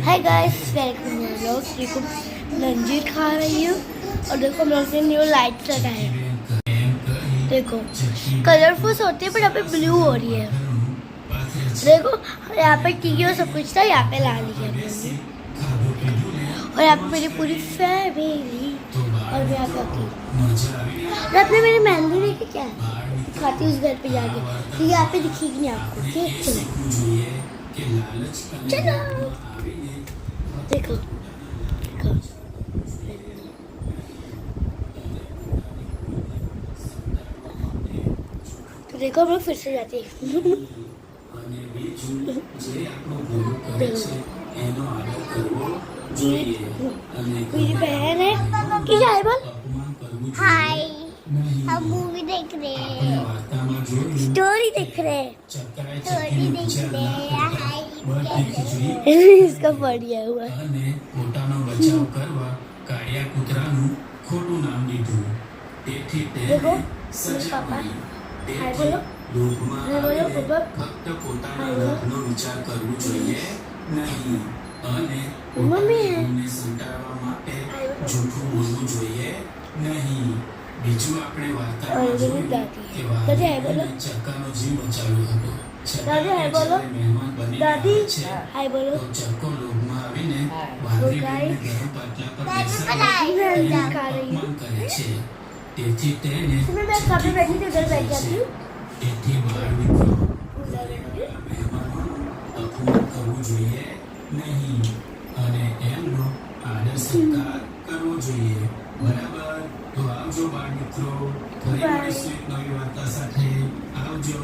Hi guys, welcome to my vlog. देखो लंजीर खा रही हूँ और देखो हम लोग ने न्यू लाइट्स लगाए हैं। देखो कलरफुल होती है पर यहाँ पे ब्लू हो रही है। देखो यहाँ पे टी और सब कुछ था, यहाँ पे ला लिया हमने। और यहाँ पे मेरी पूरी फैमिली और मैं यहाँ पे अकेली। रात में मेरी मेहंदी देखी क्या खाती उस घर पे जाके, तो यहाँ पे दिखेगी नहीं आपको। ठीक चलो देखो देखो तो देखो हम लोग फिर से जाते हैं। मेरी बहन है कि हाय बोल। हाय, हम मूवी देख रहे हैं, स्टोरी देख रहे हैं। स्टोरी देख रहे हैं। हाय इसका बढ़िया हुआ। પોતાનો બચાવ કરવા કાળિયા કૂતરાનું ખોટું નામ લીધું તેથી देखो તેને मेरे સજા पापा મળી हाय તેથી बोलो। લોભમાં હાય બોલો, આવીને પપ્પા। ફક્ત પોતાના હાય બોલો। લાભનો વિચાર કરવો જોઈએ નહીં અને મમ્મી પોતાના ગુણને સંટાળવા માટે હાય બોલો। જૂઠું બોલવું જોઈએ નહીં બીજું આપણે વાર્તામાં હાય બોલો, જોયું દાદી। કે દાદી હાય બોલો। વાઘે ચક્કાનો જીવ બચાવ્યો હતો છતાં દાદી હાય એ બોલો। જ્યારે મહેમાન બનીને दादी આવે છે हाय बोलो। તો ચક્કો લોભમાં આવીને तो વાંદરી गाइस બેનને ગરમ પાટલા પર मैं બેસાડી मैं તેનું खा रही हूँ। અપમાન કરે છે તેથી તેને सुनो मैं कभी बैठी थी उधर बैठ जाती हूँ। તેથી બાળ મિત્રો उधर बैठी हूँ। મહેમાનોનું અપમાન કરવું જોઈએ નહીં અને એમનો આદર સત્કાર કરવો જોઈએ બરાબર તો આવજો બાળ મિત્રો ફરી Bye. મળીશું એક નવી વાર્તા સાથે આવજો।